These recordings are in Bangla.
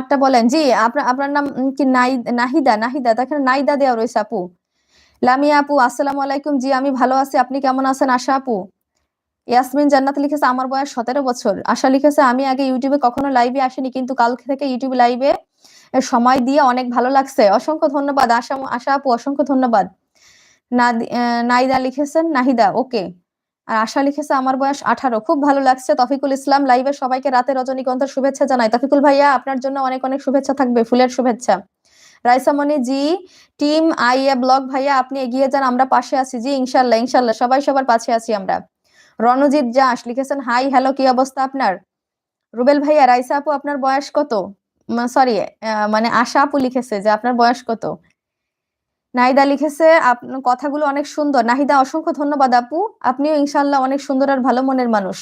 আমারটা বলেন। জি, আপনার নাম কি নাহিদা? নাহিদা, দেখেন নাইদা দেওয়া রয়েছে আপু। লামিয়া আপু আসসালামু আলাইকুম। জি আমি ভালো আছি, আপনি কেমন আছেন আশা আপু? ইয়াসমিন জান্নাত লিখেছে আমার বয়স 17 বছর। আশা লিখেছে আমি আগে ইউটিউবে কখনো লাইভে আসিনি, কিন্তু কাল থেকে ইউটিউব লাইভে সময় দিয়ে অনেক ভালো লাগছে। অসংখ্য ধন্যবাদ আশা আশা আপু, অসংখ্য ধন্যবাদ। নাইদা লিখেছেন নাহিদা, ওকে। আর আশা লিখেছে আমার বয়স 18, খুব ভালো লাগছে। তফিকুল ইসলাম লাইভে সবাইকে রাতে রজনীগন্ধার শুভেচ্ছা জানাই। তফিকুল ভাইয়া আপনার জন্য অনেক অনেক শুভেচ্ছা থাকবে, ফুলের শুভেচ্ছা। রাইসামণি জি, টিম আইএ ব্লগ ভাইয়া আপনি এগিয়ে যান, আমরা পাশে আছি। জি ইনশাল্লাহ ইনশাল্লাহ, সবাই সবার পাশে আছি আমরা। রণজিৎ দাস লিখেছেন হাই হ্যালো, কি অবস্থা আপনার? রুবেল ভাইয়া, রাইসা আপু আপনার বয়স কত? সরি, মানে আশা আপু লিখেছে যে আপনার বয়স কত। নাহিদা লিখেছে আপনার কথাগুলো অনেক সুন্দর। নাহিদা অসংখ্য ধন্যবাদ আপু, আপনিও ইনশাল্লাহ অনেক সুন্দর আর ভালো মনের মানুষ।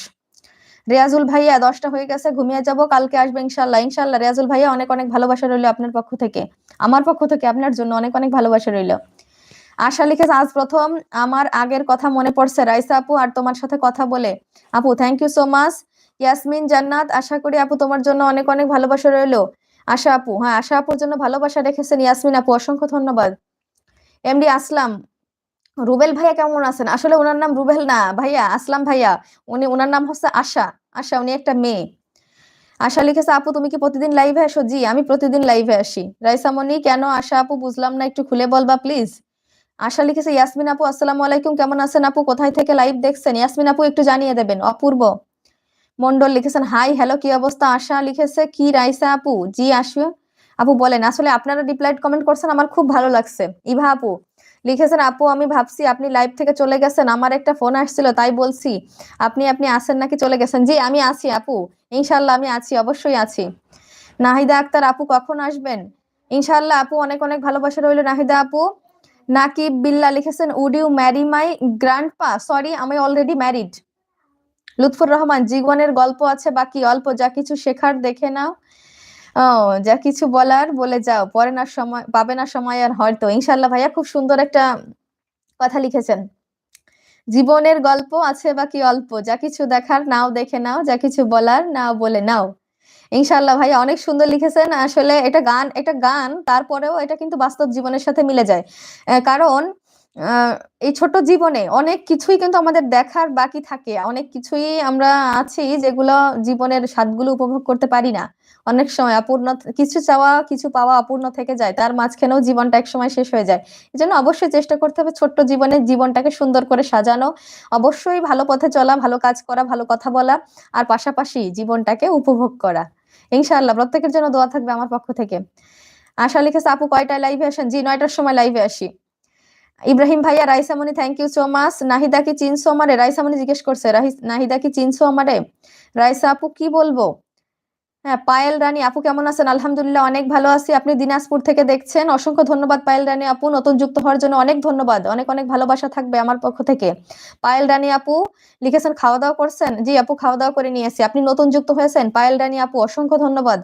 রিয়াজুল ভাইয়া 10টা হয়ে গেছে, ঘুমিয়ে যাব, কালকে আসবে ইনশাল্লাহ ইনশাল্লাহ। রিয়াজুল ভাইয়া অনেক অনেক ভালোবাসা রইলো আপনার পক্ষ থেকে, আমার পক্ষ থেকে আপনার জন্য অনেক অনেক ভালোবাসা রইলো। আশা লিখেছে আজ প্রথম আমার আগের কথা মনে পড়ছে রাইসা আপু আর তোমার সাথে কথা বলে। আপু thank you so much. Yasmin Jannat, আশা করি আপু তোমার জন্য অনেক অনেক ভালোবাসা রইলো। আশা আপু, হ্যাঁ আশা আপুর জন্য ভালোবাসা রেখেছেন ইয়াসমিন আপু, অসংখ্য ধন্যবাদ। এমডি আসলাম, রুবেল ভাইয়া কেমন আছেন? আসলে ওনার নাম রুবেল না ভাইয়া, আসলাম ভাইয়া। ওনার নাম হচ্ছে আশা। আশা, উনি একটা মেয়ে। আশা লিখেছে আপু তুমি কি প্রতিদিন লাইভে আসো? জি আমি প্রতিদিন লাইভে আসি। রাইসামণি কেন আশা আপু বুঝলাম না, একটু খুলে বলবা প্লিজ। আশা লিখেছে ইয়াসমিন আপু আসসালামু আলাইকুম, কেমন আছেন আপু? কোথায় থেকে লাইভ দেখছেন? ইয়াসমিন আপু একটু জানিয়ে দেবেন। অপূর্ব মন্ডল লিখেছেন হাই হ্যালো, কি অবস্থা? আশা লিখেছে কি রাইসা আপু? জি আসো আপু বলেন। আসলে আপনারা রিপ্লাইড কমেন্ট করছেন, আমার খুব ভালো লাগছে। ইভা আপু লিখেছেন আপু আমি ভাবছি আপনি লাইভ থেকে চলে গেছেন, আমার একটা ফোন আসছিল তাই বলছি। আপনি আপনি আছেন নাকি চলে গেছেন? জি আমি আছি আপু, ইনশাল্লাহ আমি আছি, অবশ্যই আছি। নাহিদা আক্তার আপু কখন আসবেন? ইনশাল্লাহ আপু, অনেক অনেক ভালোবাসা রইল নাহিদা আপু। নাকিব বিল্লা লিখেছেন would you marry my grandpa? Sorry আমি অলরেডি ম্যারিড। লুৎফুর রহমান জীবনের গল্প আছে বাকি অল্প, যা কিছু শেখার দেখে নাও, ও যা কিছু বলার বলে যাও, পরে না সময় পাবে না সময় আর হয়তো। ইনশাল্লাহ ভাইয়া, খুব সুন্দর একটা কথা লিখেছেন। জীবনের গল্প আছে বাকি অল্প, যা কিছু দেখার নাও দেখে নাও, যা কিছু বলার নাও বলে নাও। ইনশাল্লাহ ভাইয়া অনেক সুন্দর লিখেছেন। আসলে এটা গান, এটা গান, তারপরেও এটা কিন্তু বাস্তব জীবনের সাথে মিলে যায়। কারণ এই ছোট জীবনে অনেক কিছুই কিন্তু আমাদের দেখার বাকি থাকে, অনেক কিছুই আমরা আছি যেগুলো জীবনের স্বাদগুলো উপভোগ করতে পারি না। অনেক সময় অপূর্ণ কিছু চাওয়া কিছু পাওয়া অপূর্ণ থেকে যায়, তার মাঝখানেও জীবনটা এক সময় শেষ হয়ে যায়। এই জন্য অবশ্যই চেষ্টা করতে হবে ছোট্ট জীবনের জীবনটাকে সুন্দর করে সাজানো, অবশ্যই ভালো পথে চলা, ভালো কাজ করা, ভালো কথা বলা, আর পাশাপাশি জীবনটাকে উপভোগ করা। ইনশাআল্লাহ প্রত্যেকের জন্য দোয়া থাকবে আমার পক্ষ থেকে। আশা লিখেছে আপু কয়টায় লাইভে আসেন? জি 9টার সময় লাইভে আসি। ইব্রাহিম ভাইয়া, Raisamoni thank you so much. Nahida কি চিনছো আমারে? রাইসামণি জিজ্ঞেস করছে নাহিদা কি চিনছো আমারে? রাইসা আপু কি বলবো। হ্যাঁ পায়েল রানী আপু কেমন আছেন? আলহামদুলিল্লাহ অনেক ভালো আছি। আপনি দিনাজপুর থেকে দেখছেন, অসংখ্য ধন্যবাদ পায়েল রানী আপু, নতুন যুক্ত হওয়ার জন্য অনেক ধন্যবাদ, অনেক অনেক ভালোবাসা থাকবে আমার পক্ষ থেকে। পায়েল রানী আপু লিখেছেন খাওয়া দাওয়া করছেন? জি আপু খাওয়া দাওয়া করে নিয়েছি। আপনি নতুন যুক্ত হয়েছেন পায়েল রানী আপু, অসংখ্য ধন্যবাদ।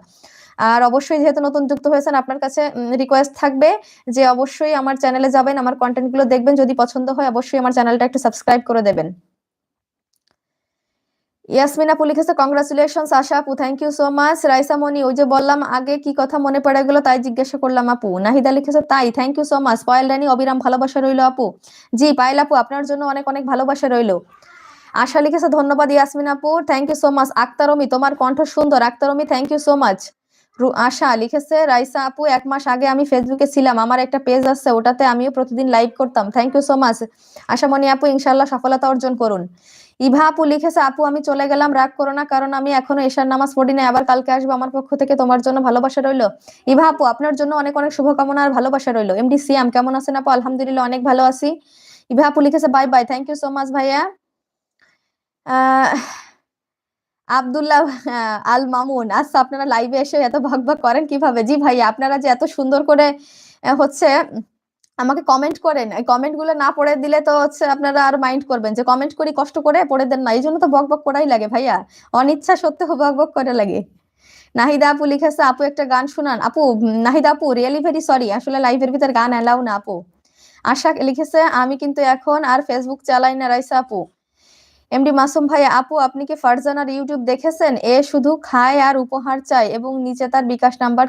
আর অবশ্যই যেহেতু নতুন যুক্ত হয়েছেন, আপনার কাছে রিকোয়েস্ট থাকবে যে অবশ্যই আমার চ্যানেলে যাবেন, আমার কন্টেন্ট গুলো দেখবেন, যদি পছন্দ হয় অবশ্যই আমার চ্যানেলটা একটু সাবস্ক্রাইব করে দেবেন। ইয়াসমিন আপু লিখেছে কংগ্রাচুলেশনস আশা আপু, thank you so much. Raisa Moni ওই যে বললাম আগে কি কথা মনে পড়ে গেল তাই জিজ্ঞাসা করলাম আপু। নাহিদা লিখেছে তাই, thank you so much. Payel Rani অবিরাম ভালোবাসা রইলো আপু। জি পায়েল আপু আপনার জন্য অনেক অনেক ভালোবাসা রইলো। আশা লিখেছে ধন্যবাদ ইয়াসমিন আপু, থ্যাংক ইউ সো মাচ। আক্তারমি তোমার কণ্ঠ সুন্দর, আক্তারমি থ্যাংক ইউ সো মাচ। আশা লিখেছে রাইসা আপু 1 মাস আগে আমি ফেসবুকে ছিলাম, আমার একটা পেজ আছে ওটাতে আমিও প্রতিদিন লাইভ করতাম, thank you so much. Ashamoni আপু ইনশাল্লাহ সফলতা অর্জন করুন। ইভা আপু লিখেছে আপু আমি চলে গেলাম, রাগ করো না, কারণ আমি এখনো এশার নামাজ পড়ি নাই, আবার কালকে আসবো, আমার পক্ষ থেকে তোমার জন্য ভালোবাসা রইলো। ইভা আপু আপনার জন্য অনেক অনেক শুভকামনা আর ভালোবাসা রইলো। এমডি সিয়াম কেমন আছেন আপু? আলহামদুলিল্লাহ অনেক ভালো আছি। ইভা আপু লিখেছে bye bye, thank you so much ভাইয়া। আহ আব্দুল্লাহ আল মামুন, আচ্ছা আপনারা লাইভে এসে এত ভাগ করেন কিভাবে? জি ভাইয়া আপনারা যে এত সুন্দর করে হচ্ছে আমাকে কমেন্ট করেন, এই কমেন্ট গুলো না পড়ে দিলে তো হচ্ছে আপনারা আর মাইন্ড করবেন যে কমেন্ট করি কষ্ট করে, পড়ে দেন না, এই জন্য তো বক করাই লাগে ভাইয়া, অনিচ্ছা সত্ত্বেও বক করে লাগে। নাহিদা আপু লিখেছে আপু একটা গান শুনান আপু। নাহিদা আপু রিয়েলি ভেরি সরি, আসলে লাইভের ভিতর গান এলাও না আপু। আশা লিখেছে আমি কিন্তু এখন আর ফেসবুক চালাই না রাইসা আপু। এমডি মাসুম ভাই আপু আপনি কি ফারজানার ইউটিউব দেখেছেন? এ শুধু খায় আর উপহার চায় এবং নিচে তার বিকাশ নাম্বার